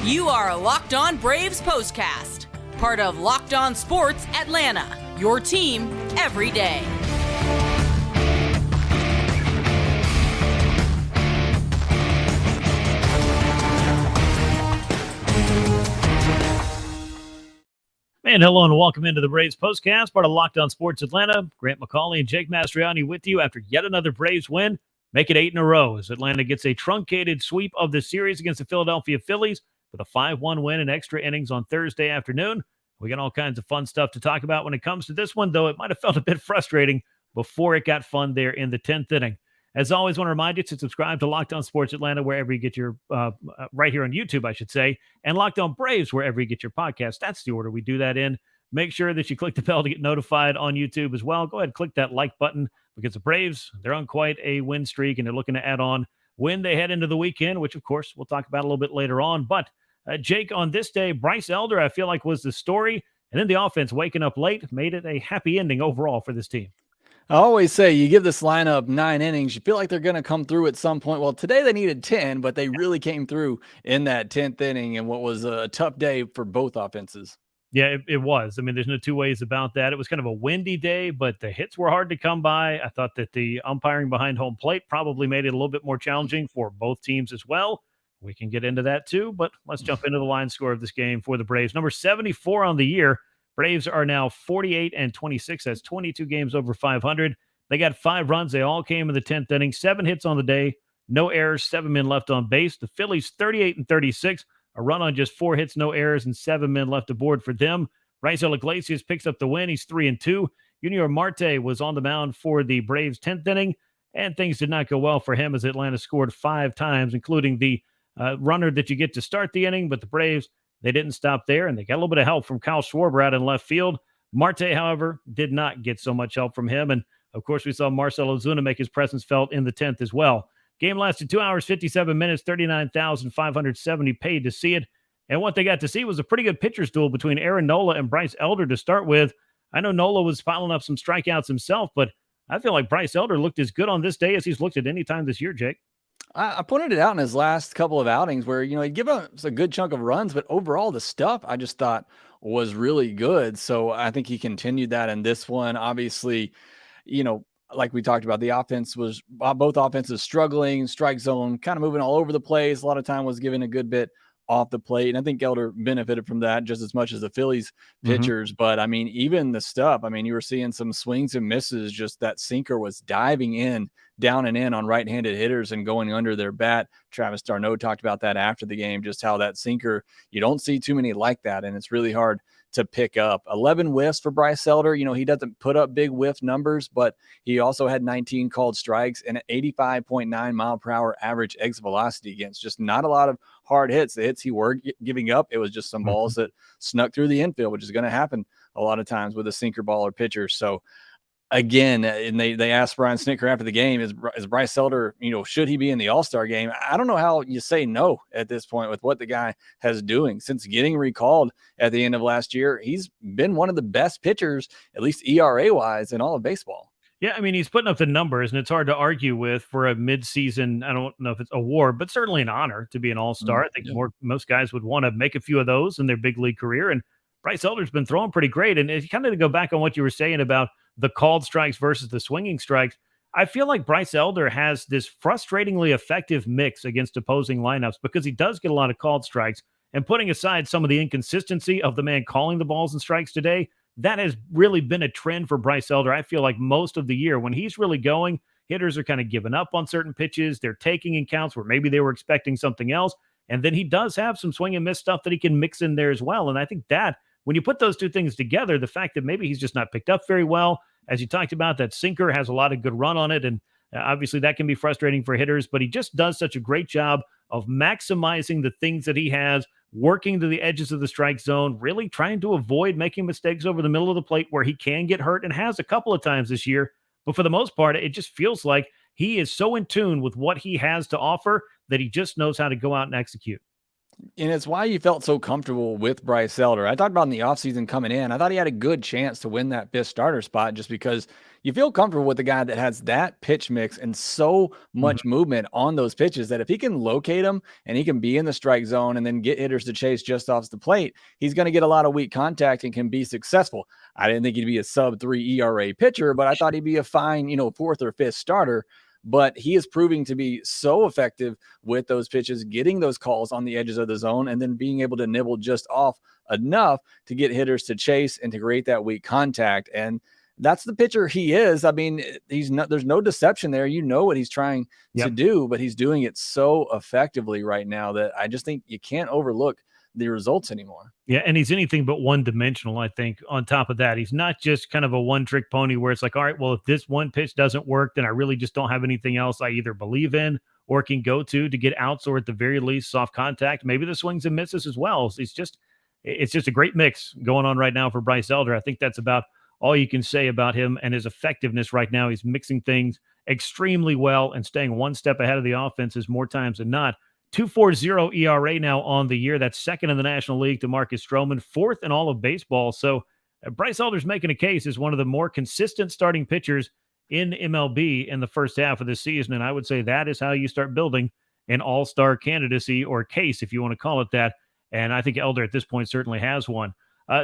You are Locked On Braves POSTCAST, part of Locked On Sports Atlanta, your team every day. And hello and welcome into the Braves Postcast, part of Locked On Sports Atlanta. Grant McAuley and Jake Mastroianni with you after yet another Braves win. Make it 8 in a row as Atlanta gets a truncated sweep of the series against the Philadelphia Phillies with a 5-1 win in extra innings on Thursday afternoon. We got all kinds of fun stuff to talk about when it comes to this one, though it might have felt a bit frustrating before it got fun there in the 10th inning. As always, I want to remind you to subscribe to Locked On Sports Atlanta wherever you get your, right here on YouTube, I should say, and Locked On Braves wherever you get your podcast. That's the order we do that in. Make sure that you click the bell to get notified on YouTube as well. Go ahead and click that like button because the Braves, they're on quite a win streak, and they're looking to add on when they head into the weekend, which, of course, we'll talk about a little bit later on. But, Jake, on this day, Bryce Elder, I feel like, was the story, and then the offense waking up late made it a happy ending overall for this team. I always say you give this lineup 9 innings, you feel like they're going to come through at some point. Well, today they needed 10, but they really came through in that 10th inning in what was a tough day for both offenses. Yeah, it was. I mean, there's no two ways about that. It was kind of a windy day, but the hits were hard to come by. I thought that the umpiring behind home plate probably made it a little bit more challenging for both teams as well. We can get into that too, but let's jump into the line score of this game for the Braves. Number 74 on the year. Braves are now 48-26. That's 22 games over 500. They got 5 runs. They all came in the 10th inning. 7 hits on the day. No errors. 7 men left on base. The Phillies 38-36. A run on just 4 hits, no errors, and 7 men left aboard for them. Bryce Elder picks up the win. He's 3-2. Junior Marte was on the mound for the Braves 10th inning, and things did not go well for him as Atlanta scored 5 times, including the runner that you get to start the inning. But the Braves, they didn't stop there, and they got a little bit of help from Kyle Schwarber out in left field. Marte, however, did not get so much help from him. And, of course, we saw Marcell Ozuna make his presence felt in the 10th as well. Game lasted 2 hours, 57 minutes, 39,570 paid to see it. And what they got to see was a pretty good pitcher's duel between Aaron Nola and Bryce Elder to start with. I know Nola was piling up some strikeouts himself, but I feel like Bryce Elder looked as good on this day as he's looked at any time this year, Jake. I pointed it out in his last couple of outings where, he'd give us a good chunk of runs, but overall the stuff I just thought was really good. So I think he continued that in this one. Obviously, like we talked about, the offense was both offenses struggling, strike zone kind of moving all over the place. A lot of time was given a good bit off the plate. And I think Elder benefited from that just as much as the Phillies pitchers. But I mean, even the stuff, you were seeing some swings and misses, just that sinker was diving in, down and in on right-handed hitters and going under their bat. Travis d'Arnaud talked about that after the game, just how that sinker, you don't see too many like that. And it's really hard to pick up. 11 whiffs for Bryce Elder. He doesn't put up big whiff numbers, but he also had 19 called strikes and an 85.9 mile per hour average exit velocity against just not a lot of hard hits. The hits he were giving up, it was just some balls that snuck through the infield, which is going to happen a lot of times with a sinker baller pitcher. So again, and they asked Brian Snitker after the game, is Bryce Elder, should he be in the All-Star game? I don't know how you say no at this point with what the guy has doing. Since getting recalled at the end of last year, he's been one of the best pitchers, at least ERA-wise, in all of baseball. Yeah, he's putting up the numbers, and it's hard to argue with for a midseason, I don't know if it's award, but certainly an honor to be an All-Star. I think most guys would want to make a few of those in their big league career, and Bryce Elder's been throwing pretty great. And if you kind of go back on what you were saying about the called strikes versus the swinging strikes, I feel like Bryce Elder has this frustratingly effective mix against opposing lineups because he does get a lot of called strikes. And putting aside some of the inconsistency of the man calling the balls and strikes today, that has really been a trend for Bryce Elder. I feel like most of the year when he's really going, hitters are kind of giving up on certain pitches. They're taking in counts where maybe they were expecting something else. And then he does have some swing and miss stuff that he can mix in there as well. And I think that when you put those two things together, the fact that maybe he's just not picked up very well, as you talked about, that sinker has a lot of good run on it. And obviously that can be frustrating for hitters, but he just does such a great job of maximizing the things that he has, working to the edges of the strike zone, really trying to avoid making mistakes over the middle of the plate where he can get hurt and has a couple of times this year. But for the most part, it just feels like he is so in tune with what he has to offer that he just knows how to go out and execute. And it's why you felt so comfortable with Bryce Elder. I talked about in the offseason coming in. I thought he had a good chance to win that fifth starter spot just because you feel comfortable with the guy that has that pitch mix and so Mhm. much movement on those pitches that if he can locate them and he can be in the strike zone and then get hitters to chase just off the plate, he's going to get a lot of weak contact and can be successful. I didn't think he'd be a sub-3 ERA pitcher, but I thought he'd be a fine, fourth or fifth starter. But he is proving to be so effective with those pitches, getting those calls on the edges of the zone, and then being able to nibble just off enough to get hitters to chase and to create that weak contact. And that's the pitcher he is. I mean, there's no deception there. You know what he's trying to do, but he's doing it so effectively right now that I just think you can't overlook the results anymore. Yeah, and he's anything but one-dimensional, I think. On top of that, he's not just kind of a one-trick pony where it's like, all right, well, if this one pitch doesn't work, then I really just don't have anything else I either believe in or can go to get outs or at the very least soft contact. Maybe the swings and misses as well. So it's just a great mix going on right now for Bryce Elder. I think that's about all you can say about him and his effectiveness right now. He's mixing things extremely well and staying one step ahead of the offenses more times than not. 2.40 ERA now on the year. That's second in the National League to Marcus Stroman, fourth in all of baseball. So Bryce Elder's making a case as one of the more consistent starting pitchers in MLB in the first half of the season. And I would say that is how you start building an all-star candidacy or case, if you want to call it that. And I think Elder at this point certainly has one.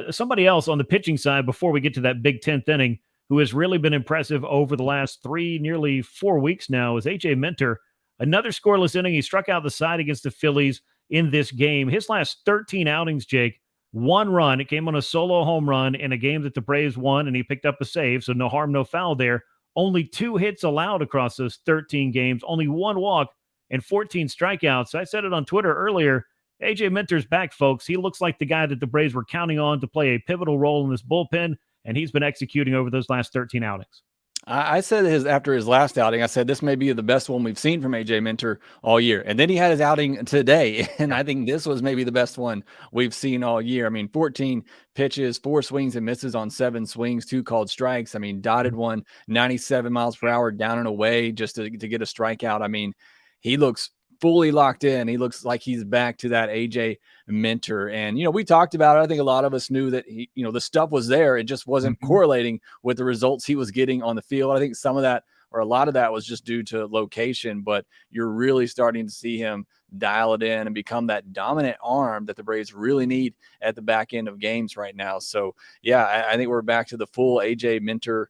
Somebody else on the pitching side, before we get to that big 10th inning, who has really been impressive over the last nearly 4 weeks now, is A.J. Minter. Another scoreless inning. He struck out the side against the Phillies in this game. His last 13 outings, Jake, 1 run. It came on a solo home run in a game that the Braves won, and he picked up a save, so no harm, no foul there. Only 2 hits allowed across those 13 games, only 1 walk and 14 strikeouts. I said it on Twitter earlier. A.J. Minter's back, folks. He looks like the guy that the Braves were counting on to play a pivotal role in this bullpen, and he's been executing over those last 13 outings. I said after his last outing, I said this may be the best one we've seen from AJ Minter all year. And then he had his outing today, and I think this was maybe the best one we've seen all year. I mean, 14 pitches, 4 swings and misses on 7 swings, 2 called strikes. I mean, dotted one, 97 miles per hour down and away just to get a strikeout. I mean, he looks fully locked in. He looks like he's back to that AJ Minter. And, we talked about it. I think a lot of us knew that, the stuff was there. It just wasn't correlating with the results he was getting on the field. I think some of that, or a lot of that, was just due to location, but you're really starting to see him dial it in and become that dominant arm that the Braves really need at the back end of games right now. So, yeah, I think we're back to the full AJ Minter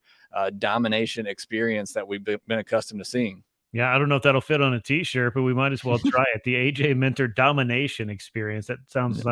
domination experience that we've been accustomed to seeing. Yeah, I don't know if that'll fit on a T-shirt, but we might as well try it. The AJ Minter domination experience. That sounds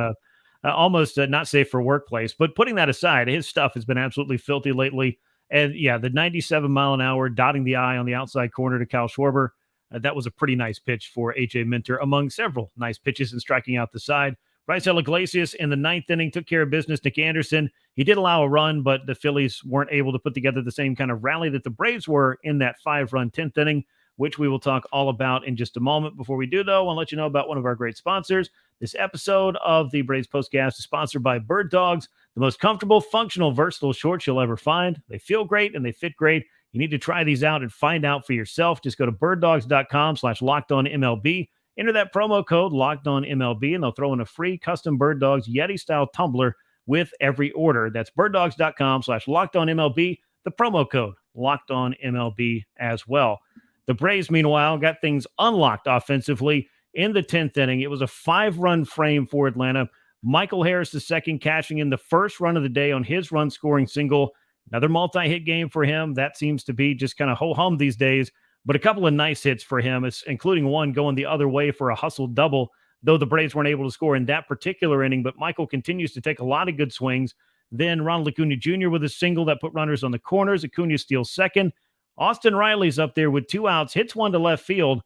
almost not safe for workplace. But putting that aside, his stuff has been absolutely filthy lately. And yeah, the 97 mile an hour dotting the I on the outside corner to Kyle Schwarber. That was a pretty nice pitch for AJ Minter among several nice pitches and striking out the side. Bryce Iglesias in the 9th inning took care of business. Nick Anderson, he did allow a run, but the Phillies weren't able to put together the same kind of rally that the Braves were in that 5-run 10th inning, which we will talk all about in just a moment. Before we do, though, I want to let you know about one of our great sponsors. This episode of the Braves Postcast is sponsored by Bird Dogs, the most comfortable, functional, versatile shorts you'll ever find. They feel great and they fit great. You need to try these out and find out for yourself. Just go to birddogs.com/lockedonmlb. Enter that promo code LOCKEDONMLB, and they'll throw in a free custom Bird Dogs Yeti-style tumbler with every order. That's birddogs.com/lockedonmlb. The promo code LOCKEDONMLB as well. The Braves, meanwhile, got things unlocked offensively in the 10th inning. It was a 5-run frame for Atlanta. Michael Harris II cashing in the first run of the day on his run-scoring single. Another multi-hit game for him. That seems to be just kind of ho-hum these days, but a couple of nice hits for him, including one going the other way for a hustle double, though the Braves weren't able to score in that particular inning. But Michael continues to take a lot of good swings. Then Ronald Acuna Jr. with a single that put runners on the corners. Acuna steals second. Austin Riley's up there with 2 outs, hits one to left field.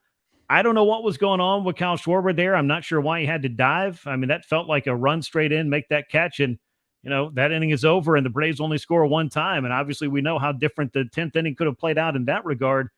I don't know what was going on with Kyle Schwarber there. I'm not sure why he had to dive. I mean, that felt like a run straight in, make that catch, and that inning is over, and the Braves only score 1 time. And obviously we know how different the 10th inning could have played out in that regard.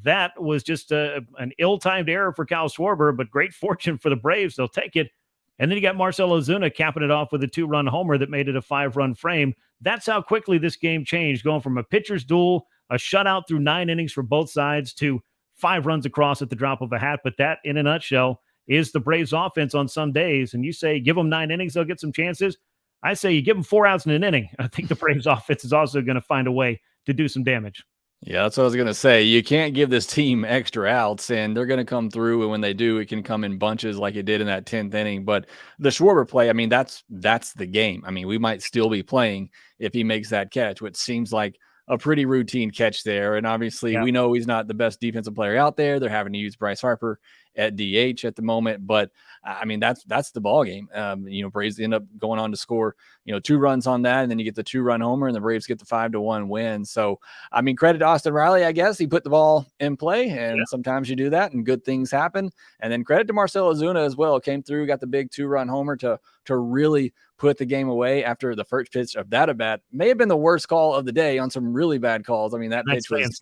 That was just an ill-timed error for Kyle Schwarber, but great fortune for the Braves. They'll take it. And then you got Marcell Ozuna capping it off with a 2-run homer that made it a 5-run frame. That's how quickly this game changed, going from a pitcher's duel, a shutout through 9 innings for both sides, to 5 runs across at the drop of a hat. But that, in a nutshell, is the Braves offense on some days. And you say, give them 9 innings, they'll get some chances. I say you give them 4 outs in an inning. I think the Braves offense is also going to find a way to do some damage. Yeah, that's what I was going to say. You can't give this team extra outs, and they're going to come through. And when they do, it can come in bunches like it did in that 10th inning. But the Schwarber play, I mean, that's the game. I mean, we might still be playing if he makes that catch, which seems like a pretty routine catch there. And obviously, we know he's not the best defensive player out there. They're having to use Bryce Harper at DH at the moment. But I mean, that's the ball game. Braves end up going on to score, 2 runs on that. And then you get the 2-run homer and the Braves get the 5-1 win. So, I mean, credit to Austin Riley, I guess. He put the ball in play, and sometimes you do that and good things happen. And then credit to Marcell Ozuna as well. Came through, got the big 2-run homer to really put the game away after the first pitch of that at-bat. May have been the worst call of the day on some really bad calls. I mean, that pitch was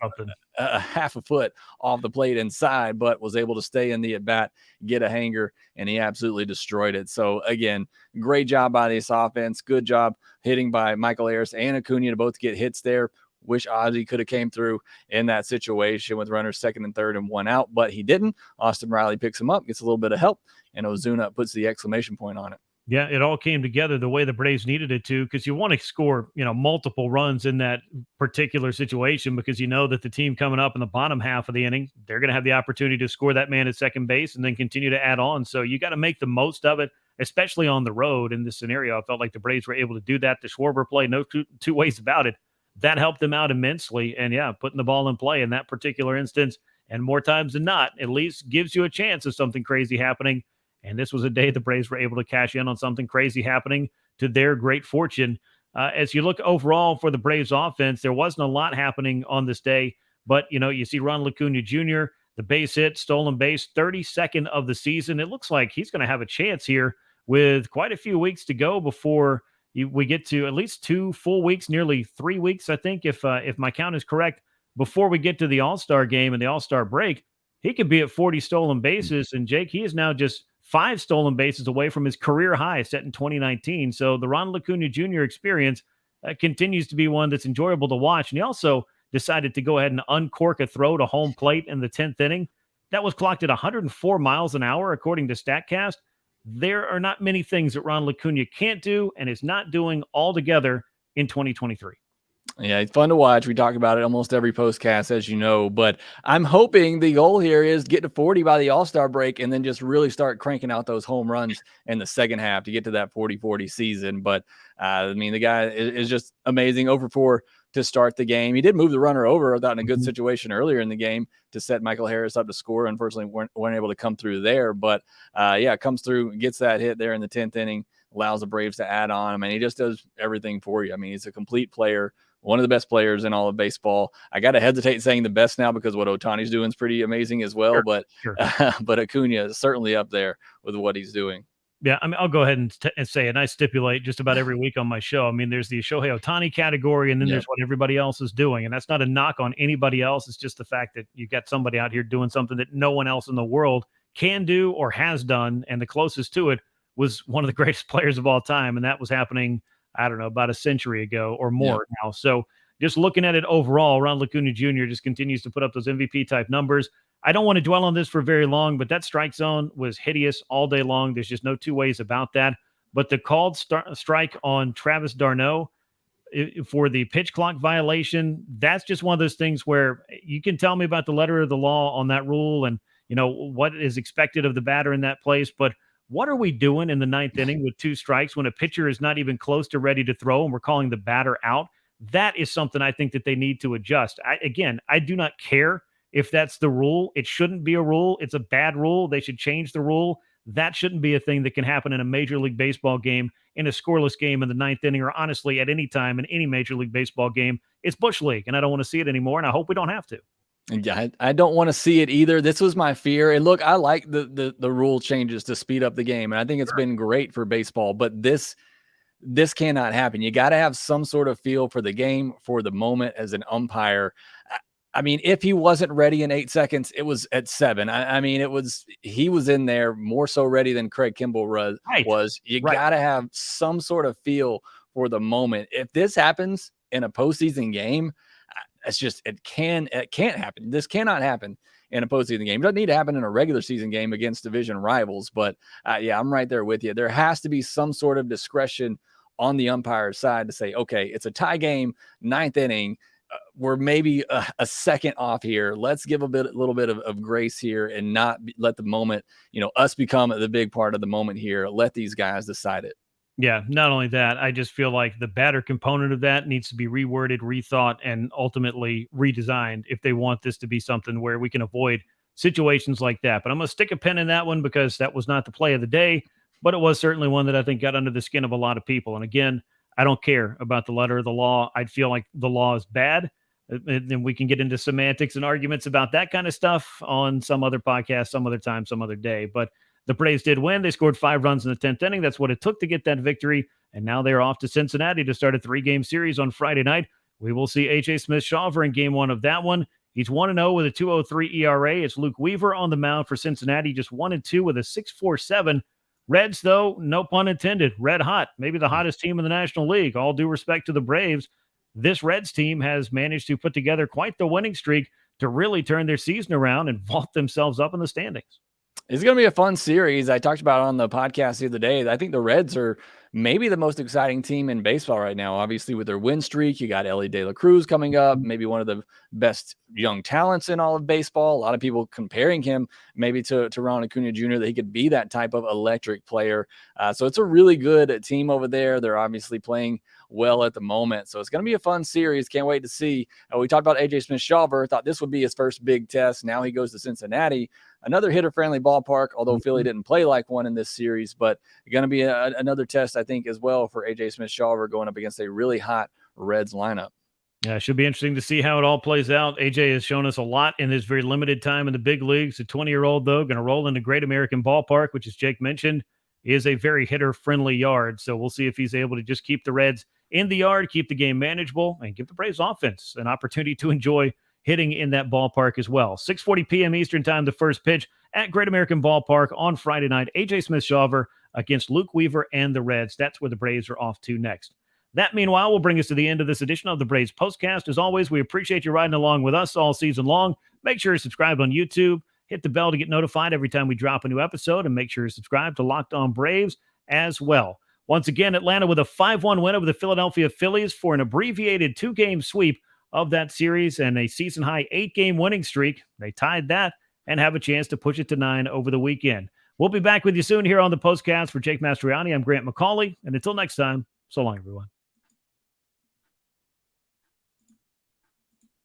a half a foot off the plate inside, but was able to stay in the at-bat, get a hanger, and he absolutely destroyed it. So, again, great job by this offense. Good job hitting by Michael Harris and Acuna to both get hits there. Wish Ozzy could have came through in that situation with runners 2nd and 3rd and 1 out, but he didn't. Austin Riley picks him up, gets a little bit of help, and Ozuna puts the exclamation point on it. Yeah, it all came together the way the Braves needed it to, because you want to score, multiple runs in that particular situation, because you know that the team coming up in the bottom half of the inning, they're going to have the opportunity to score that man at second base and then continue to add on. So you got to make the most of it, especially on the road. In this scenario, I felt like the Braves were able to do that. The Schwarber play, no two ways about it. That helped them out immensely. And yeah, putting the ball in play in that particular instance, and more times than not, at least gives you a chance of something crazy happening. And this was a day the Braves were able to cash in on something crazy happening to their great fortune. As you look overall for the Braves offense, there wasn't a lot happening on this day, but you see Ronald Acuna Jr., the base hit, stolen base, 32nd of the season. It looks like he's going to have a chance here with quite a few weeks to go before we get to at least 2 full weeks, nearly 3 weeks, I think, if my count is correct, before we get to the All-Star game and the All-Star break. He could be at 40 stolen bases, and Jake, he is now just 5 stolen bases away from his career high set in 2019. So the Ronald Acuna Jr. experience continues to be one that's enjoyable to watch. And he also decided to go ahead and uncork a throw to home plate in the 10th inning. That was clocked at 104 miles an hour, according to StatCast. There are not many things that Ronald Acuna can't do and is not doing altogether in 2023. Yeah, it's fun to watch. We talk about it almost every postcast, as you know, but I'm hoping the goal here is get to 40 by the All-Star break and then just really start cranking out those home runs in the second half to get to that 40-40 season. But I mean, the guy is just amazing. 0-4 to start the game. He did move the runner over, I thought, in a good situation earlier in the game to set Michael Harris up to score. Unfortunately, weren't able to come through there, but comes through, gets that hit there in the 10th inning, allows the Braves to add on. I mean, he just does everything for you. I mean, he's a complete player. One of the best players in all of baseball. I got to hesitate saying the best now because what Ohtani's doing is pretty amazing as well. Sure. But Acuna is certainly up there with what he's doing. Yeah, I mean, I'll go ahead and say it. And I stipulate just about every week on my show. I mean, there's the Shohei Ohtani category, and then there's what everybody else is doing. And that's not a knock on anybody else. It's just the fact that you got somebody out here doing something that no one else in the world can do or has done. And the closest to it was one of the greatest players of all time. And that was happening, I don't know, about a century ago or more now. So just looking at it overall, Ronald Acuna Jr. just continues to put up those MVP type numbers. I don't want to dwell on this for very long, but that strike zone was hideous all day long. There's just no two ways about that. But the called strike on Travis d'Arnaud for the pitch clock violation, that's just one of those things where you can tell me about the letter of the law on that rule and, what is expected of the batter in that place. But what are we doing in the 9th inning with 2 strikes when a pitcher is not even close to ready to throw and we're calling the batter out? That is something I think that they need to adjust. I do not care if that's the rule. It shouldn't be a rule. It's a bad rule. They should change the rule. That shouldn't be a thing that can happen in a Major League Baseball game, in a scoreless game in the 9th inning, or honestly at any time in any Major League Baseball game. It's Bush League, and I don't want to see it anymore, and I hope we don't have to. Yeah, I don't want to see it either. This was my fear. And look, I like the rule changes to speed up the game, and I think it's been great for baseball, but this cannot happen. You got to have some sort of feel for the game, for the moment as an umpire. I mean, if he wasn't ready in 8 seconds, it was at 7. He was in there more so ready than Craig Kimbrell was. You got to have some sort of feel for the moment. If this happens in a postseason game, it can't happen. This cannot happen in a postseason game. It doesn't need to happen in a regular season game against division rivals. But yeah, I'm right there with you. There has to be some sort of discretion on the umpire's side to say, okay, it's a tie game, 9th inning. We're maybe a second off here. Let's give a little bit of grace here and not let the moment, us become the big part of the moment here. Let these guys decide it. Yeah, not only that, I just feel like the batter component of that needs to be reworded, rethought, and ultimately redesigned if they want this to be something where we can avoid situations like that. But I'm going to stick a pin in that one because that was not the play of the day, but it was certainly one that I think got under the skin of a lot of people. And again, I don't care about the letter of the law. I'd feel like the law is bad. And we can get into semantics and arguments about that kind of stuff on some other podcast, some other time, some other day. But the Braves did win. They scored 5 runs in the 10th inning. That's what it took to get that victory. And now they're off to Cincinnati to start a 3-game series on Friday night. We will see A.J. Smith-Shawver in game 1 of that one. He's 1-0 with a 2.03 ERA. It's Luke Weaver on the mound for Cincinnati, just 1-2 with a 6.47. Reds, though, no pun intended, red hot. Maybe the hottest team in the National League. All due respect to the Braves, this Reds team has managed to put together quite the winning streak to really turn their season around and vault themselves up in the standings. It's going to be a fun series. I talked about it on the podcast the other day. I think the Reds are maybe the most exciting team in baseball right now. Obviously, with their win streak, you got Ellie De La Cruz coming up, maybe one of the best young talents in all of baseball. A lot of people comparing him maybe to Ronald Acuna Jr., that he could be that type of electric player. So it's a really good team over there. They're obviously playing well at the moment. So it's going to be a fun series. Can't wait to see. We talked about A.J. Smith-Shawver. Thought this would be his first big test. Now he goes to Cincinnati, another hitter-friendly ballpark, although Philly didn't play like one in this series. But going to be another test, I think, as well for A.J. Smith-Shawver going up against a really hot Reds lineup. Yeah, it should be interesting to see how it all plays out. AJ has shown us a lot in his very limited time in the big leagues. A 20-year-old, though, going to roll into Great American Ballpark, which, as Jake mentioned, is a very hitter-friendly yard. So we'll see if he's able to just keep the Reds in the yard, keep the game manageable, and give the Braves offense an opportunity to enjoy hitting in that ballpark as well. 6:40 p.m. Eastern time, the first pitch at Great American Ballpark on Friday night. A.J. Smith-Shawver against Luke Weaver and the Reds. That's where the Braves are off to next. That, meanwhile, will bring us to the end of this edition of the Braves Postcast. As always, we appreciate you riding along with us all season long. Make sure you're subscribed on YouTube. Hit the bell to get notified every time we drop a new episode, and make sure you're subscribed to Locked On Braves as well. Once again, Atlanta with a 5-1 win over the Philadelphia Phillies for an abbreviated 2-game sweep of that series and a season-high 8-game winning streak. They tied that and have a chance to push it to 9 over the weekend. We'll be back with you soon here on the Postcast. For Jake Mastroianni, I'm Grant McAuley, and until next time, so long, everyone.